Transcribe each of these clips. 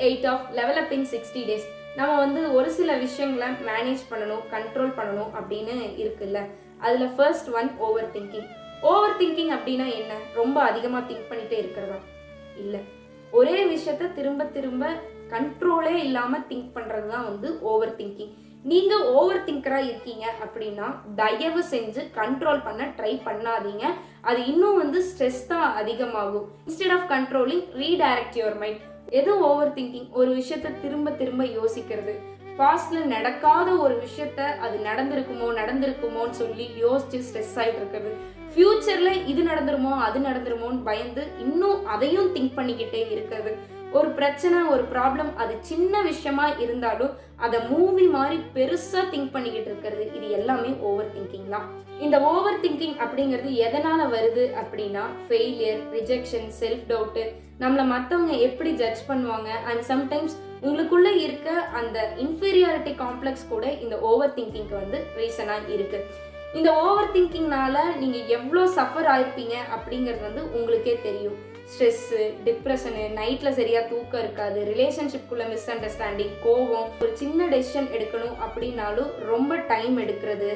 8 of developing 60 days. நம்ம வந்து ஒரு சில விஷயங்களை மேனேஜ் பண்ணணும், கண்ட்ரோல் பண்ணணும் அப்படின்னு இருக்குல்ல. அதில் first one over thinking. Over thinking அப்படின்னா என்ன? ரொம்ப அதிகமாக திங்க் பண்ணிகிட்டே இருக்கிறதா? இல்லை, ஒரே விஷயத்த திரும்ப திரும்ப கண்ட்ரோலே இல்லாமல் திங்க் பண்ணுறது தான் வந்து ஓவர் திங்கிங். நீங்கள் ஓவர் திங்கராக இருக்கீங்க அப்படின்னா தயவு செஞ்சு கண்ட்ரோல் பண்ண ட்ரை பண்ணாதீங்க. அது இன்னும் வந்து ஸ்ட்ரெஸ் தான் அதிகமாகும். Instead of controlling, redirect your mind. எது ஓவர் திங்கிங்? ஒரு விஷயத்த திரும்ப திரும்ப யோசிக்கிறது. பாஸ்ட்ல நடக்காத ஒரு விஷயத்த அது நடந்திருக்குமோன்னு சொல்லி யோசிச்சு ஸ்ட்ரெஸ் ஆகிட்டு இருக்கிறது. ஃபியூச்சர்ல இது நடந்துருமோ அது நடந்துருமோன்னு பயந்து இன்னும் அதையும் திங்க் பண்ணிக்கிட்டே இருக்கிறது. ஒரு பிரச்சனை, ஒரு ப்ராப்ளம், அது சின்ன விஷயமா இருந்தாலும் அதை மூவி மாதிரி பெருசா திங்க் பண்ணிக்கிட்டு இருக்கிறது. இது எல்லாமே ஓவர் திங்கிங் தான். இந்த ஓவர் திங்கிங் அப்படிங்கிறது எதனால வருது அப்படின்னா ஃபெயிலியர், ரிஜெக்ஷன், செல்ஃப் டவுட்டு, நம்மளை மற்றவங்க எப்படி ஜட்ஜ் பண்ணுவாங்க, அண்ட் சம்டைம்ஸ் உங்களுக்குள்ள இருக்க அந்த இன்ஃபீரியாரிட்டி காம்ப்ளெக்ஸ் கூட இந்த ஓவர் திங்கிங்க்கு வந்து ரீசனாக இருக்கு. இந்த ஓவர் திங்கிங்னால நீங்க எவ்வளோ சஃபர் ஆயிருப்பீங்க அப்படிங்கிறது வந்து உங்களுக்கே தெரியும். ஸ்ட்ரெஸ்ஸு, டிப்ரெஷனு, நைட்டில் சரியாக தூக்கம் இருக்காது, ரிலேஷன்ஷிப்குள்ளே மிஸ் அண்டர்ஸ்டாண்டிங், கோவம், ஒரு சின்ன டெசிஷன் எடுக்கணும் அப்படின்னாலும் ரொம்ப டைம் எடுக்கிறது,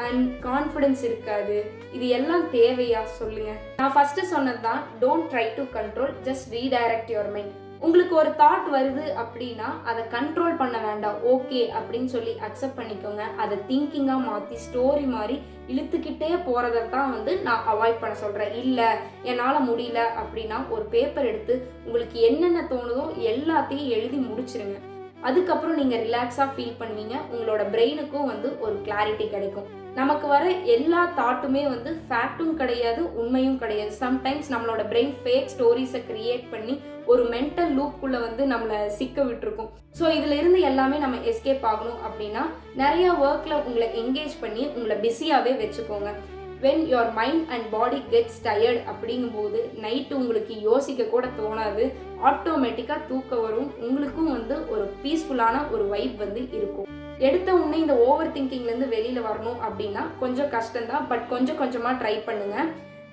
அண்ட் கான்ஃபிடென்ஸ் இருக்காது. இது எல்லாம் தேவையா சொல்லுங்க? நான் ஃபர்ஸ்ட் சொன்னது தான், don't try to control, just redirect your mind. உங்களுக்கு ஒரு தாட் வருது அப்படின்னா அதை கண்ட்ரோல் பண்ண வேண்டாம், ஓகே அப்படின்னு சொல்லி அக்செப்ட் பண்ணிக்கோங்க. அதை திங்கிங்காக மாற்றி ஸ்டோரி மாதிரி இழுத்துக்கிட்டே போகிறதான் வந்து நான் அவாய்ட் பண்ண சொல்கிறேன். இல்லை என்னால் முடியல அப்படின்னா ஒரு பேப்பர் எடுத்து உங்களுக்கு என்னென்ன தோணுதோ எல்லாத்தையும் எழுதி முடிச்சிருங்க. அதுக்கப்புறம் நீங்கள் ரிலாக்ஸாக ஃபீல் பண்ணுவீங்க. உங்களோட பிரெயினுக்கும் வந்து ஒரு கிளாரிட்டி கிடைக்கும். நமக்கு வர எல்லா தாட்டுமே வந்து ஃபேக்டும் கிடையாது, உண்மையும் கிடையாது. சம்டைம்ஸ் நம்மளோட பிரெயின் ஃபேக் ஸ்டோரிஸை கிரியேட் பண்ணி ஒரு மென்டல் லூப்புக்குள்ளே வந்து நம்மளை சிக்க விட்டுருக்கும். ஸோ இதில் இருந்து எல்லாமே நம்ம எஸ்கேப் ஆகணும் அப்படின்னா நிறையா ஒர்க்கில் உங்களை என்கேஜ் பண்ணி உங்களை பிஸியாகவே வச்சுக்கோங்க. when your mind and body gets tired அப்படிங்கும்போது நைட்டு உங்களுக்கு யோசிக்க கூட தோணாது, ஆட்டோமேட்டிக்காக தூக்கம் வரும். உங்களுக்கும் வந்து ஒரு பீஸ்ஃபுல்லான ஒரு வைப் வந்து இருக்கும். எடுத்த உடனே இந்த ஓவர் திங்கிங்லேருந்து வெளியில் வரணும் அப்படின்னா கொஞ்சம் கஷ்டம்தான், பட் கொஞ்சம் கொஞ்சமாக ட்ரை பண்ணுங்க.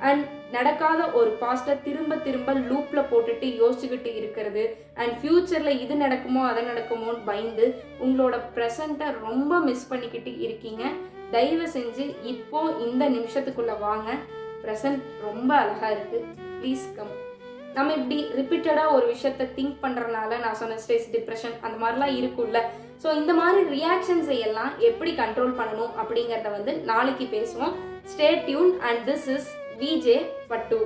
அண்ட் நடக்காத ஒரு பாஸ்ட்டை திரும்ப திரும்ப லூப்பில் போட்டுட்டு யோசிச்சுக்கிட்டு இருக்கிறது, அண்ட் ஃப்யூச்சரில் இது நடக்குமோ அதை நடக்குமோன்னு பயந்து உங்களோட ப்ரெசண்ட்டை ரொம்ப மிஸ் பண்ணிக்கிட்டு இருக்கீங்க. தயவு செஞ்சு இப்போ இந்த நிமிஷத்துக்குள்ளே வாங்க. ப்ரெசன்ட் ரொம்ப அழகாக இருக்குது, ப்ளீஸ் கம். நம்ம இப்படி ரிப்பீட்டடாக ஒரு விஷயத்த திங்க் பண்ணுறதுனால நான் சொன்ன ஸ்ட்ரெஸ், டிப்ரெஷன் அந்த மாதிரிலாம் இருக்கும்ல. ஸோ இந்த மாதிரி ரியாக்ஷன்ஸை எல்லாம் எப்படி கண்ட்ரோல் பண்ணணும் அப்படிங்கிறத வந்து நாளைக்கு பேசுவோம். Stay tune and this is VJ பட்டு.